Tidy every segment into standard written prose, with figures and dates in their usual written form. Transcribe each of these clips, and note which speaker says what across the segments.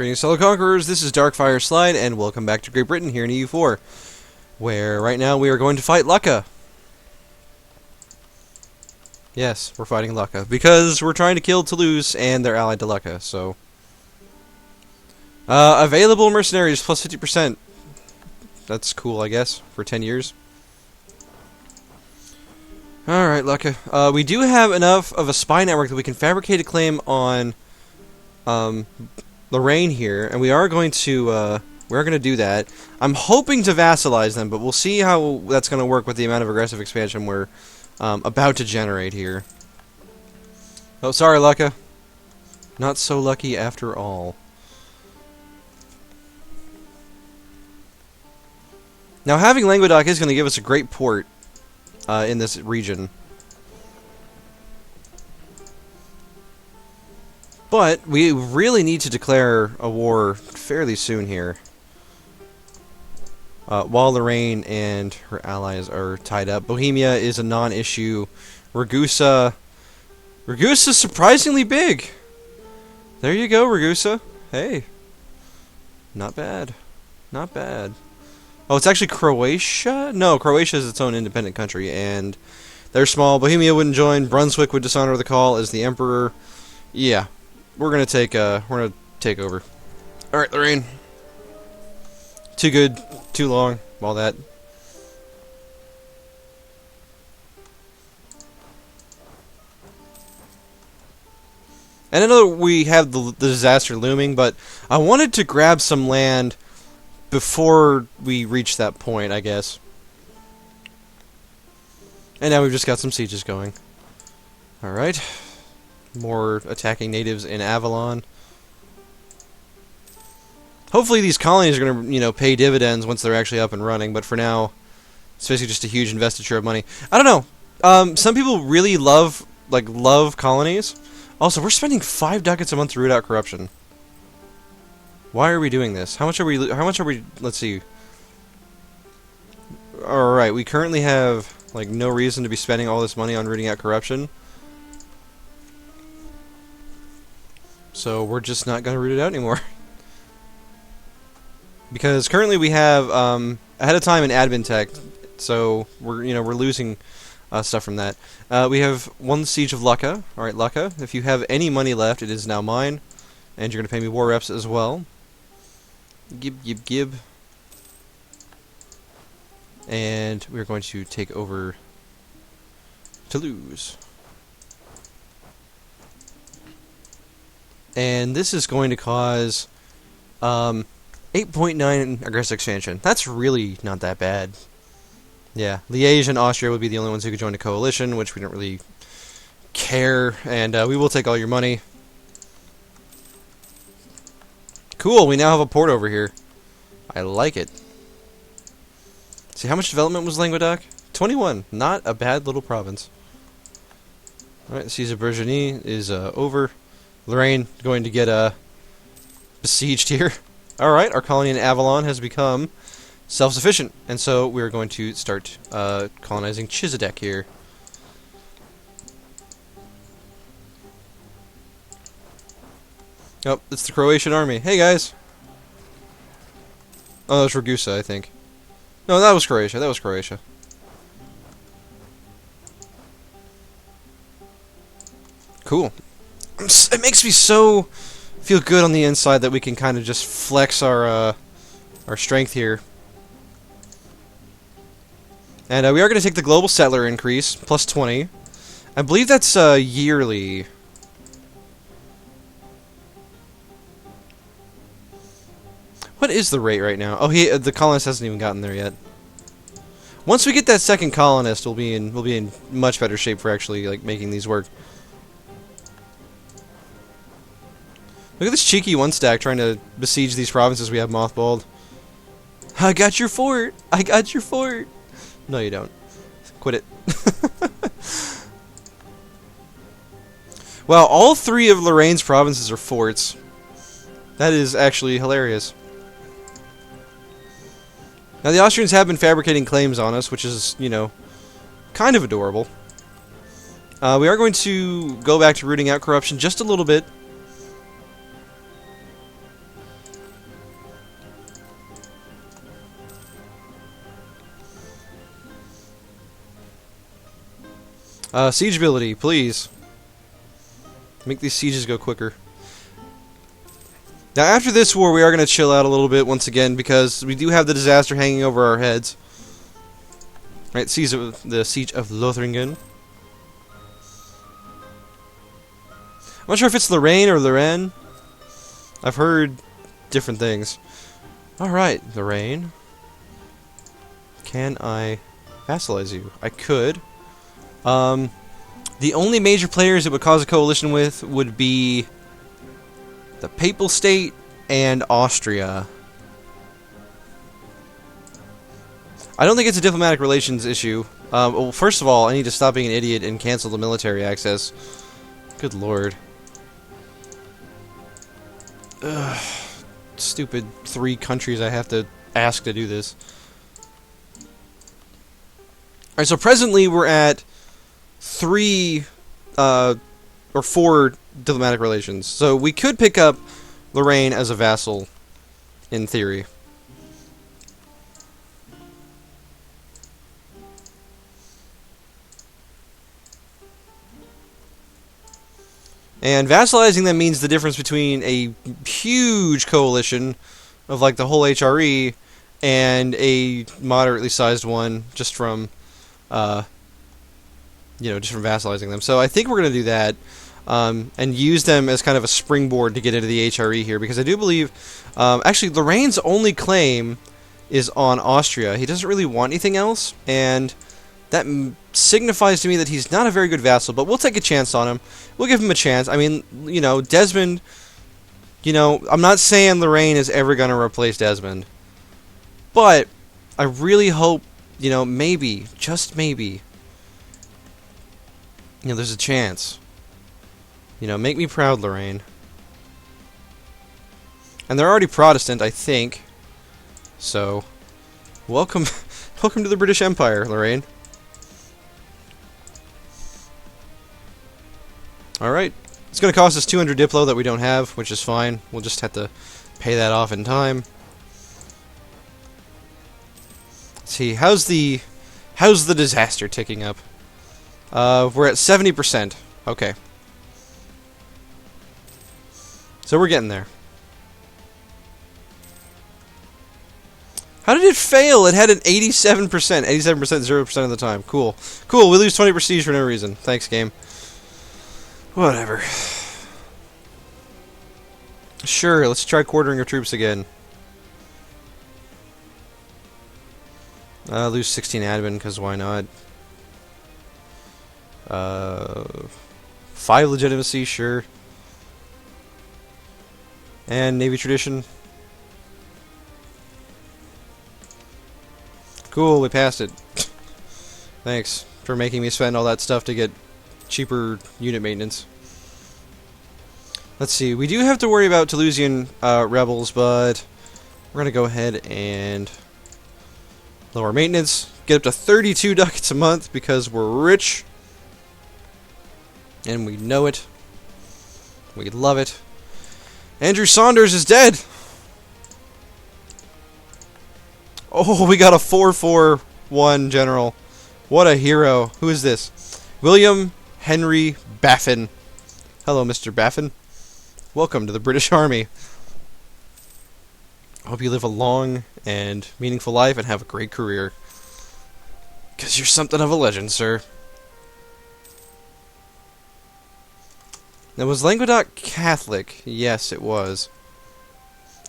Speaker 1: Greetings, fellow conquerors, this is Darkfireslide, and welcome back to Great Britain here in EU4, where right now we are going to fight Lucca. Yes, we're fighting Lucca, because we're trying to kill Toulouse, and they're allied to Lucca, so... available mercenaries, plus 50%. That's cool, I guess, for 10 years. Alright, Lucca. We do have enough of a spy network that we can fabricate a claim on, Lorraine here, and we are going to do that. I'm hoping to vassalize them, but we'll see how that's going to work with the amount of aggressive expansion we're about to generate here. Oh, sorry, Lucca. Not so lucky after all. Now, having Languedoc is going to give us a great port in this region. But we really need to declare a war fairly soon here. While Lorraine and her allies are tied up. Bohemia is a non-issue. Ragusa is surprisingly big. There you go, Ragusa. Hey. Not bad. Not bad. Oh, it's actually Croatia? No, Croatia is its own independent country, and they're small. Bohemia wouldn't join. Brunswick would dishonor the call as the emperor. Yeah. We're gonna take over. Alright, Lorraine. Too good, too long, all that. And I know we have the disaster looming, but I wanted to grab some land before we reach that point, I guess. And now we've just got some sieges going. Alright. More attacking natives in Avalon. Hopefully these colonies are going to, pay dividends once they're actually up and running, but for now, it's basically just a huge investiture of money. I don't know. Some people really love colonies. Also, we're spending 5 ducats a month to root out corruption. Why are we doing this? How much are we, let's see. Alright, we currently have, no reason to be spending all this money on rooting out corruption. So we're just not going to root it out anymore. Because currently we have ahead of time in admin tech, so we're losing stuff from that. We have one siege of Lucca. All right, Lucca. If you have any money left, it is now mine, and you're going to pay me war reps as well. Gib. And we're going to take over Toulouse. And this is going to cause 8.9 aggressive expansion. That's really not that bad. Yeah, Liège and Austria would be the only ones who could join a coalition, which we don't really care, and we will take all your money. Cool, we now have a port over here. I like it. See, how much development was Languedoc? 21. Not a bad little province. Alright, Siege of Bergeny is over. Lorraine going to get besieged here. Alright, our colony in Avalon has become self-sufficient, and so we're going to start colonizing Chisadek here. Oh, it's the Croatian army. Hey, guys! Oh, that was Ragusa, I think. No, that was Croatia. That was Croatia. Cool. It makes me so feel good on the inside that we can kind of just flex our strength here. And we are going to take the global settler increase, plus 20. I believe that's yearly. What is the rate right now? Oh, the colonist hasn't even gotten there yet. Once we get that second colonist, we'll be in much better shape for actually making these work. Look at this cheeky one stack trying to besiege these provinces we have mothballed. I got your fort! I got your fort! No, you don't. Quit it. Wow, all 3 of Lorraine's provinces are forts. That is actually hilarious. Now, the Austrians have been fabricating claims on us, which is, kind of adorable. We are going to go back to rooting out corruption just a little bit. Siege ability, please. Make these sieges go quicker. Now, after this war, we are going to chill out a little bit once again, because we do have the disaster hanging over our heads. Right, the Siege of Lothringen. I'm not sure if it's Lorraine or Lorraine. I've heard different things. Alright, Lorraine. Can I vassalize you? I could. The only major players it would cause a coalition with would be the Papal State and Austria. I don't think it's a diplomatic relations issue. Well, first of all, I need to stop being an idiot and cancel the military access. Good lord. Ugh. Stupid 3 countries I have to ask to do this. Alright, so presently we're at 3 or 4 diplomatic relations. So we could pick up Lorraine as a vassal, in theory. And vassalizing them means the difference between a huge coalition of like the whole HRE and a moderately sized one just from just from vassalizing them. So I think we're going to do that and use them as kind of a springboard to get into the HRE here, because I do believe actually Lorraine's only claim is on Austria. He doesn't really want anything else, and that signifies to me that he's not a very good vassal, but we'll take a chance on him. We'll give him a chance. I mean, Desmond, I'm not saying Lorraine is ever going to replace Desmond, but I really hope, maybe, just maybe, there's a chance. Make me proud, Lorraine. And they're already Protestant, I think. So, welcome to the British Empire, Lorraine. Alright, it's going to cost us 200 Diplo that we don't have, which is fine. We'll just have to pay that off in time. Let's see, how's the disaster ticking up? We're at 70%. Okay. So we're getting there. How did it fail? It had an 87%. 87%, 0% of the time. Cool. Cool, we lose 20 prestige for no reason. Thanks, game. Whatever. Sure, let's try quartering our troops again. Lose 16 admin, because why not? 5 legitimacy, sure. And Navy tradition. Cool, we passed it. Thanks for making me spend all that stuff to get cheaper unit maintenance. Let's see, we do have to worry about Toulousian rebels, but we're going to go ahead and lower maintenance, get up to 32 ducats a month because we're rich. And we know it. We love it. Andrew Saunders is dead! Oh, we got a 441 general. What a hero. Who is this? William Henry Baffin. Hello, Mr. Baffin. Welcome to the British Army. I hope you live a long and meaningful life and have a great career. 'Cause you're something of a legend, sir. Now, was Languedoc Catholic? Yes, it was.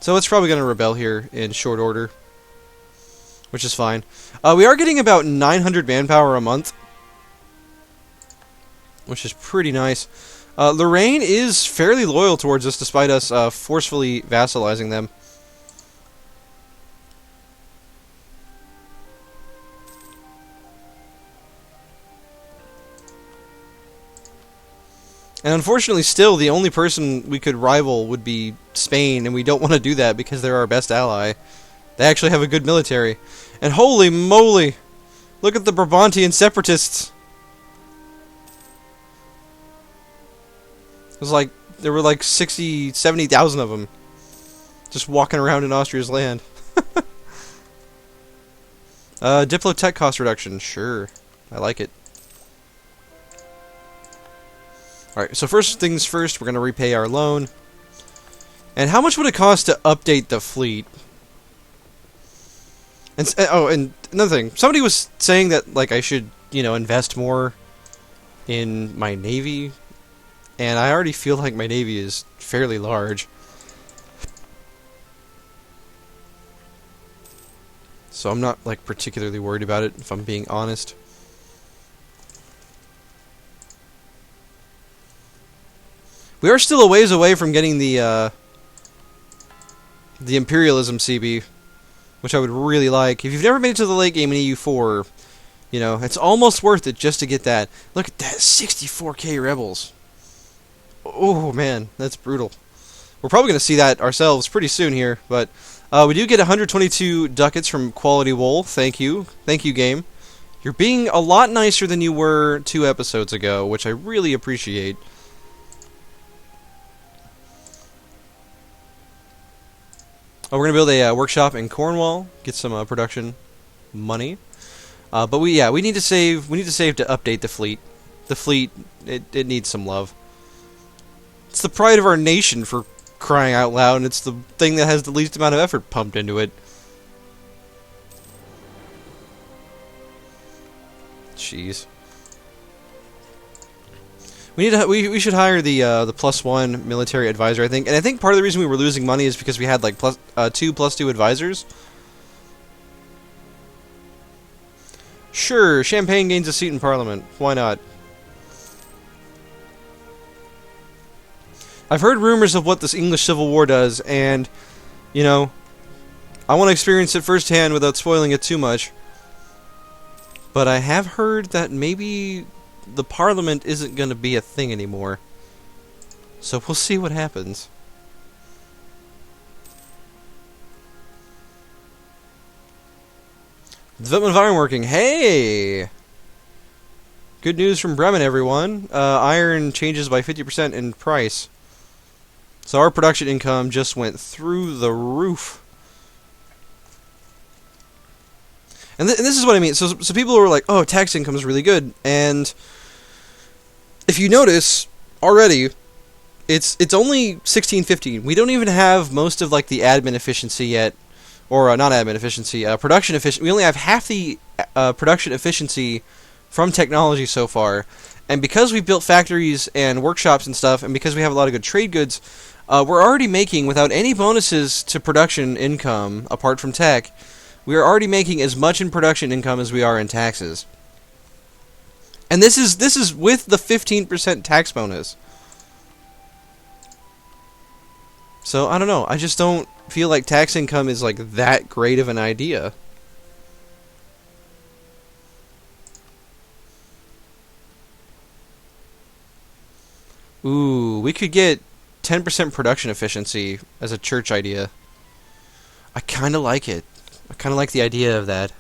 Speaker 1: So it's probably going to rebel here in short order, which is fine. We are getting about 900 manpower a month, which is pretty nice. Lorraine is fairly loyal towards us, despite us forcefully vassalizing them. And unfortunately, still, the only person we could rival would be Spain, and we don't want to do that because they're our best ally. They actually have a good military. And holy moly! Look at the Brabantian separatists! It was like, there were like 60, 70,000 of them. Just walking around in Austria's land. Diplo tech cost reduction, sure. I like it. Alright, so first things first, we're going to repay our loan. And how much would it cost to update the fleet? And oh, and another thing. Somebody was saying that, like, I should, you know, invest more in my navy. And I already feel like my navy is fairly large. So I'm not, like, particularly worried about it, if I'm being honest. We are still a ways away from getting the Imperialism CB, which I would really like. If you've never made it to the late game in EU4, you know, it's almost worth it just to get that. Look at that, 64k rebels. Oh, man, that's brutal. We're probably going to see that ourselves pretty soon here, but we do get 122 ducats from Quality Wool. Thank you. Thank you, game. You're being a lot nicer than you were 2 episodes ago, which I really appreciate. Oh, we're gonna build a workshop in Cornwall, get some production money. But we need to save. We need to save to update the fleet. The fleet, it needs some love. It's the pride of our nation, for crying out loud, and it's the thing that has the least amount of effort pumped into it. Jeez. We should hire the +1 military advisor, I think. And I think part of the reason we were losing money is because we had like 2 +2 advisors. Sure, Champagne gains a seat in Parliament. Why not? I've heard rumors of what this English Civil War does, and, you know, I want to experience it firsthand without spoiling it too much. But I have heard that maybe the Parliament isn't going to be a thing anymore. So we'll see what happens. Development of ironworking. Hey! Good news from Bremen, everyone. Iron changes by 50% in price. So our production income just went through the roof. And this is what I mean. So people were like, oh, tax income is really good. And if you notice, already, it's only 1615. We don't even have most of like the admin efficiency yet. Or not admin efficiency, production efficiency. We only have half the production efficiency from technology so far. And because we built factories and workshops and stuff, and because we have a lot of good trade goods, we're already making, without any bonuses to production income, apart from tech, we are already making as much in production income as we are in taxes. And this is with the 15% tax bonus. So, I don't know. I just don't feel like tax income is like that great of an idea. Ooh, we could get 10% production efficiency as a church idea. I kind of like it. I kind of like the idea of that.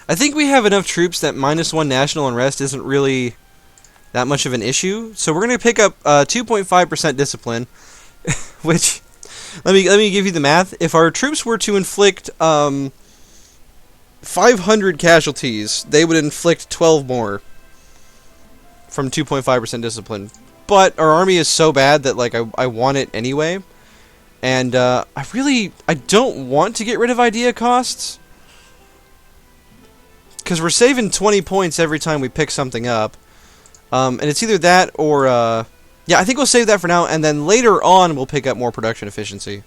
Speaker 1: I think we have enough troops that -1 national unrest isn't really that much of an issue. So we're going to pick up 2.5% discipline, which, let me give you the math. If our troops were to inflict 500 casualties, they would inflict 12 more from 2.5% discipline. But our army is so bad that like I want it anyway. And I don't want to get rid of idea costs, because we're saving 20 points every time we pick something up. And it's either that or, yeah, I think we'll save that for now, and then later on we'll pick up more production efficiency.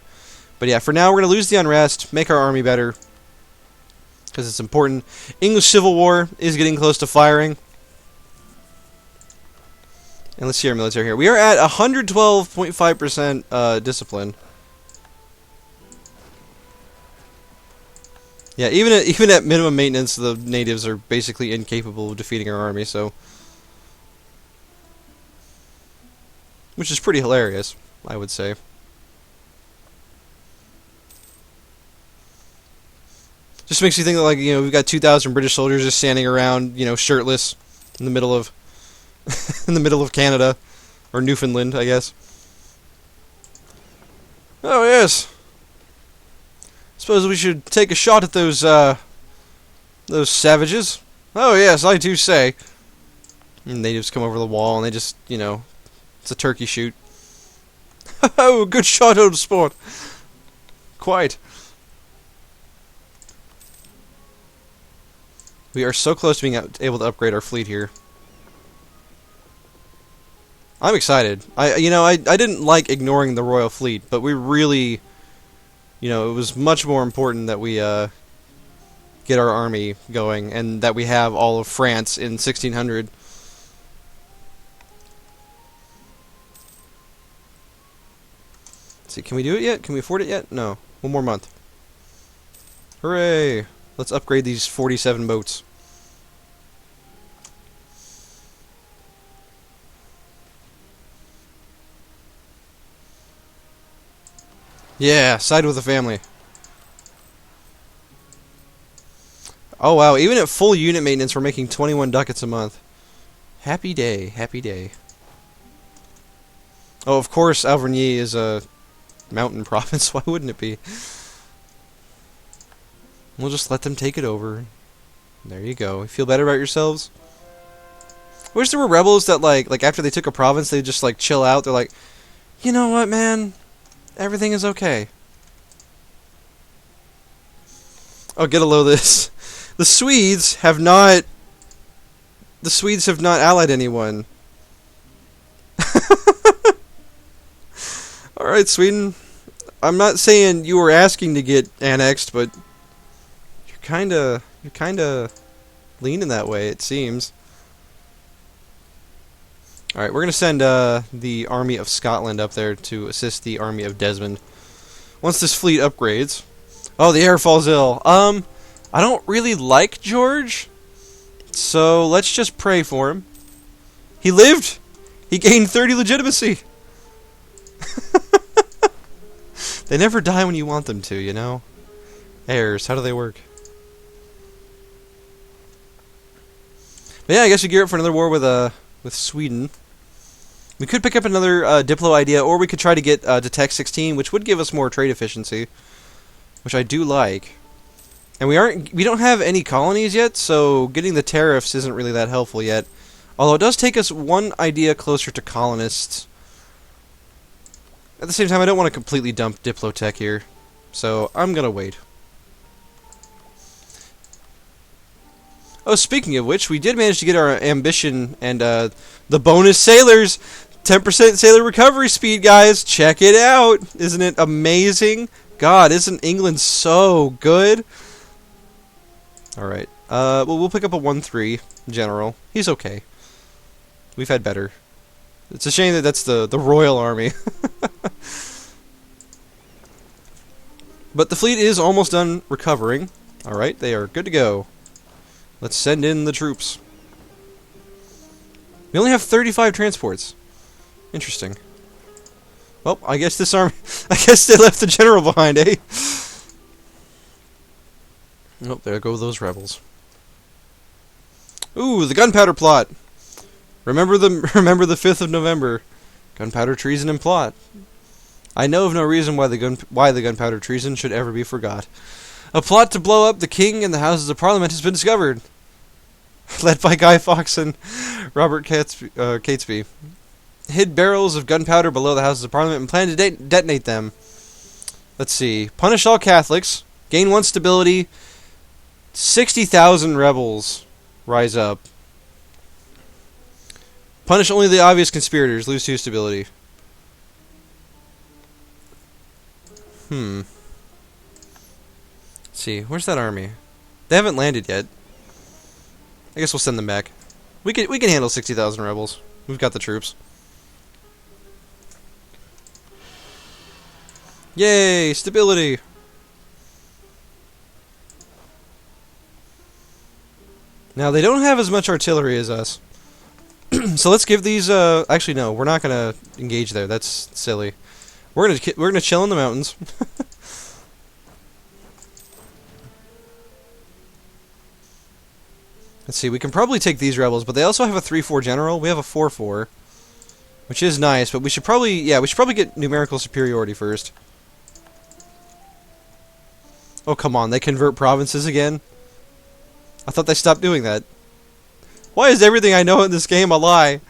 Speaker 1: But yeah, for now we're going to lose the unrest, make our army better, because it's important. English Civil War is getting close to firing. And let's see our military here. We are at 112.5% discipline. Yeah, even at minimum maintenance, the natives are basically incapable of defeating our army, so... which is pretty hilarious, I would say. Just makes you think that, like, you know, we've got 2,000 British soldiers just standing around, you know, shirtless in the middle of in the middle of Canada, or Newfoundland, I guess. Oh yes. Suppose we should take a shot at those Those savages. Oh, yes, I do say. And they just come over the wall and they just, you know, it's a turkey shoot. Oh, good shot, old sport. Quite. We are so close to being able to upgrade our fleet here. I'm excited. I didn't like ignoring the Royal Fleet, but we really, it was much more important that we get our army going and that we have all of France in 1600. Let's see, can we do it yet? Can we afford it yet? No. One more month. Hooray! Let's upgrade these 47 boats. Yeah, side with the family. Oh wow, even at full unit maintenance we're making 21 ducats a month. Happy day, happy day. Oh, of course Auvergne is a mountain province, why wouldn't it be? We'll just let them take it over. There you go. You feel better about yourselves? I wish there were rebels that like after they took a province they just like chill out. They're like, you know what, man? Everything is okay. Oh, get a load of this. The Swedes have not allied anyone. Alright, Sweden. I'm not saying you were asking to get annexed, but you're kinda leaning that way, it seems. Alright, we're gonna send the army of Scotland up there to assist the army of Desmond. Once this fleet upgrades. Oh, the heir falls ill. I don't really like George, so let's just pray for him. He lived! He gained 30 legitimacy! They never die when you want them to, you know? Heirs, how do they work? But yeah, I guess we gear up for another war with Sweden. We could pick up another Diplo idea, or we could try to get to Tech 16, which would give us more trade efficiency, which I do like. And we don't have any colonies yet, so getting the tariffs isn't really that helpful yet. Although it does take us one idea closer to colonists. At the same time, I don't want to completely dump Diplotech here, so I'm gonna wait. Oh, speaking of which, we did manage to get our ambition and the bonus sailors. 10% sailor recovery speed, guys. Check it out. Isn't it amazing? God, isn't England so good? Alright. Well, we'll pick up a 1-3 general. He's okay. We've had better. It's a shame that that's the Royal Army. But the fleet is almost done recovering. Alright, they are good to go. Let's send in the troops. We only have 35 transports. Interesting. Well, I guess this army... I guess they left the general behind, eh? Oh, there go those rebels. Ooh, the gunpowder plot! Remember the 5th of November. Gunpowder treason and plot. I know of no reason why the gunpowder treason should ever be forgot. A plot to blow up the king and the Houses of Parliament has been discovered. Led by Guy Fawkes and Robert Catesby. Hid barrels of gunpowder below the Houses of Parliament and planned to detonate them. Let's see. Punish all Catholics. Gain 1 stability. 60,000 rebels rise up. Punish only the obvious conspirators. Lose 2 stability. Let's see. Where's that army? They haven't landed yet. I guess we'll send them back. We can handle 60,000 rebels. We've got the troops. Yay! Stability! Now, they don't have as much artillery as us. So let's give these, actually, no, we're not gonna engage there. That's silly. We're gonna chill in the mountains. Let's see, we can probably take these rebels, but they also have a 3-4 general. We have a 4-4, which is nice, but we should probably get numerical superiority first. Oh, come on, they convert provinces again? I thought they stopped doing that. Why is everything I know in this game a lie?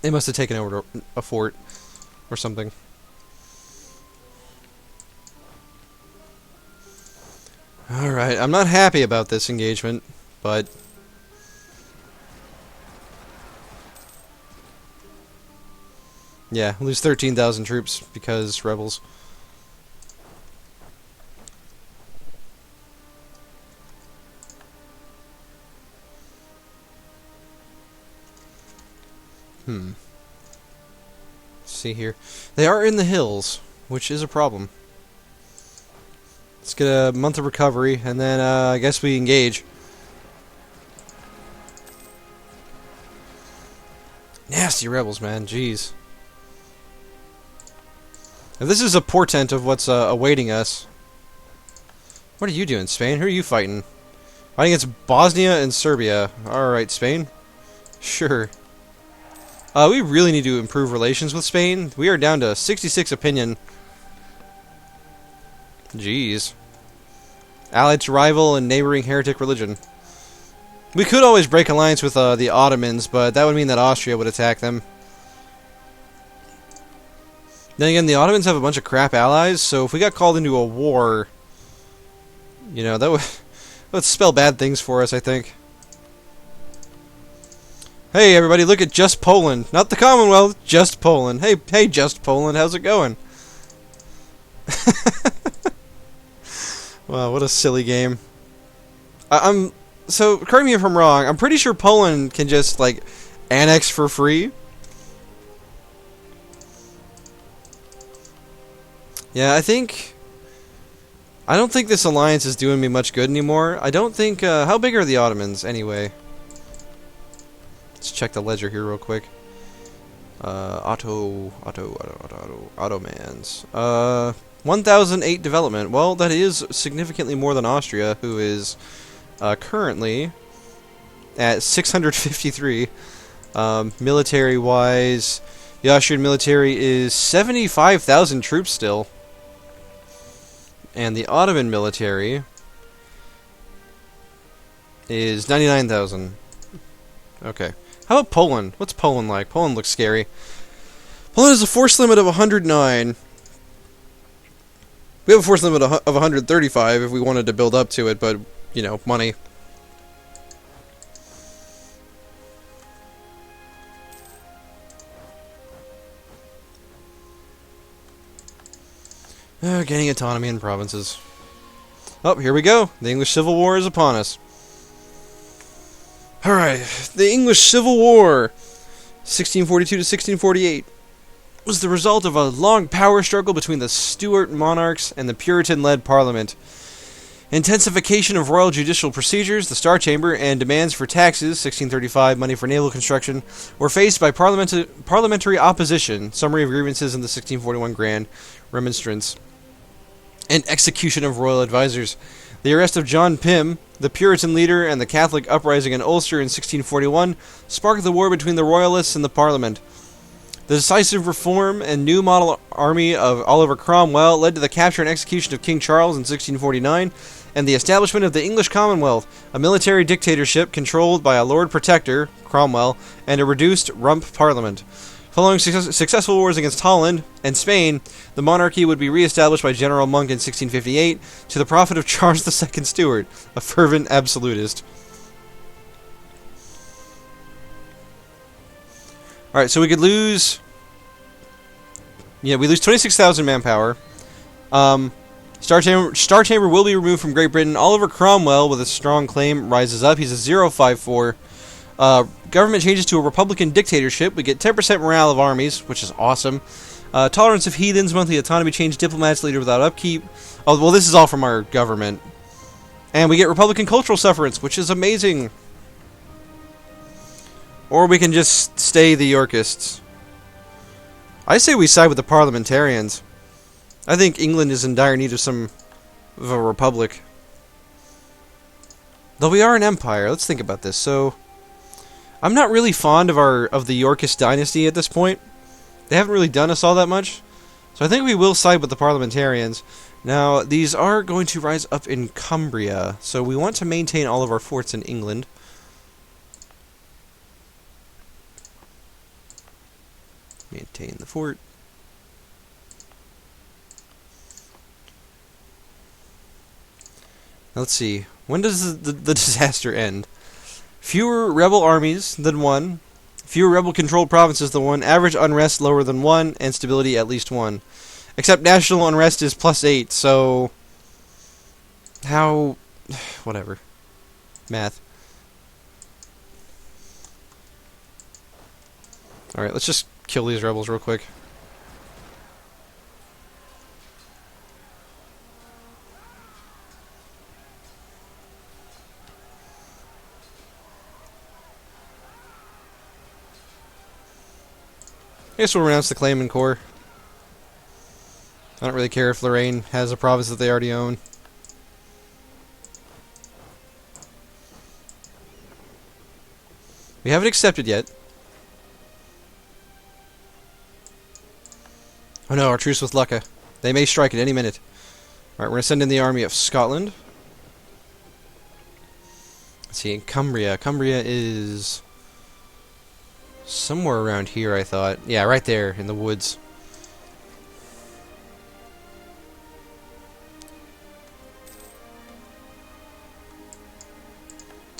Speaker 1: They must have taken over a fort or something. Alright, I'm not happy about this engagement, but... yeah, lose 13,000 troops because rebels. Let's see here. They are in the hills, which is a problem. Let's get a month of recovery, and then I guess we engage. Nasty rebels, man. Jeez. If this is a portent of what's awaiting us... what are you doing, Spain? Who are you fighting? Fighting against Bosnia and Serbia. Alright, Spain. Sure. We really need to improve relations with Spain. We are down to 66 opinion. Jeez. Allied to rival and neighboring heretic religion. We could always break alliance with the Ottomans, but that would mean that Austria would attack them. Then again, the Ottomans have a bunch of crap allies, so if we got called into a war, you know, that would spell bad things for us, I think. Hey, everybody, look at just Poland. Not the Commonwealth, just Poland. Hey, just Poland, how's it going? Wow, what a silly game. So, correct me if I'm wrong, I'm pretty sure Poland can just, like, annex for free. Yeah, I don't think this alliance is doing me much good anymore. I don't think, how big are the Ottomans, anyway? Let's check the ledger here real quick. Ottomans. 1008 development. Well, that is significantly more than Austria, who is currently at 653. Military-wise, the Austrian military is 75,000 troops still. And the Ottoman military is 99,000. Okay. How about Poland? What's Poland like? Poland looks scary. Poland has a force limit of 109. We have a force limit of 135 if we wanted to build up to it, but, you know, money. Gaining autonomy in provinces. Oh, here we go. The English Civil War is upon us. Alright, the English Civil War, 1642 to 1648, was the result of a long power struggle between the Stuart monarchs and the Puritan-led Parliament. Intensification of royal judicial procedures, the Star Chamber, and demands for taxes, 1635, money for naval construction, were faced by parliamentary opposition, summary of grievances in the 1641 Grand Remonstrance, and execution of royal advisors. The arrest of John Pym, the Puritan leader, and the Catholic uprising in Ulster in 1641 sparked the war between the Royalists and the Parliament. The decisive reform and new model army of Oliver Cromwell led to the capture and execution of King Charles in 1649, and the establishment of the English Commonwealth, a military dictatorship controlled by a Lord Protector, Cromwell, and a reduced rump parliament. Following successful wars against Holland and Spain, the monarchy would be re-established by General Monk in 1658 to the profit of Charles II Stuart, a fervent absolutist. Alright, so we could lose... yeah, we lose 26,000 manpower. Star Chamber will be removed from Great Britain. Oliver Cromwell, with a strong claim, rises up. He's a 054. Government changes to a republican dictatorship. We get 10% morale of armies, which is awesome. Tolerance of heathens, monthly autonomy change, diplomats leader without upkeep. Oh, well, this is all from our government. And we get republican cultural sufferance, which is amazing. Or we can just stay the Yorkists. I say we side with the parliamentarians. I think England is in dire need of a republic. Though we are an empire, let's think about this. So, I'm not really fond of the Yorkist dynasty at this point. They haven't really done us all that much. So I think we will side with the parliamentarians. Now, these are going to rise up in Cumbria, so we want to maintain all of our forts in England. Maintain the fort. Now, let's see. When does the disaster end? Fewer rebel armies than 1. Fewer rebel-controlled provinces than 1. Average unrest lower than 1. And stability at least 1. Except national unrest is +8, so... How... Whatever. Math. Alright, let's just kill these rebels real quick. I guess we'll renounce the claim in core. I don't really care if Lorraine has a province that they already own. We haven't accepted yet. Oh no, our truce with Lucca. They may strike at any minute. Alright, we're going to send in the army of Scotland. Let's see, in Cumbria. Cumbria is... somewhere around here, I thought. Yeah, right there, in the woods.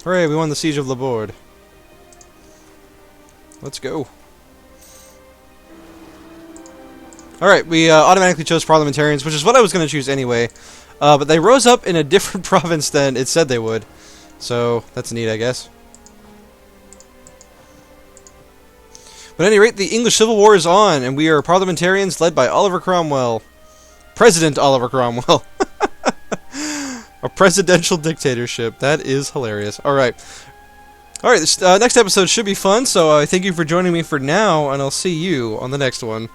Speaker 1: Hooray, we won the Siege of Laborde. Let's go. Alright, we automatically chose parliamentarians, which is what I was going to choose anyway. But they rose up in a different province than it said they would. So, that's neat, I guess. But at any rate, the English Civil War is on, and we are parliamentarians led by Oliver Cromwell. President Oliver Cromwell. A presidential dictatorship. That is hilarious. Alright. Alright, this next episode should be fun, so thank you for joining me for now, and I'll see you on the next one.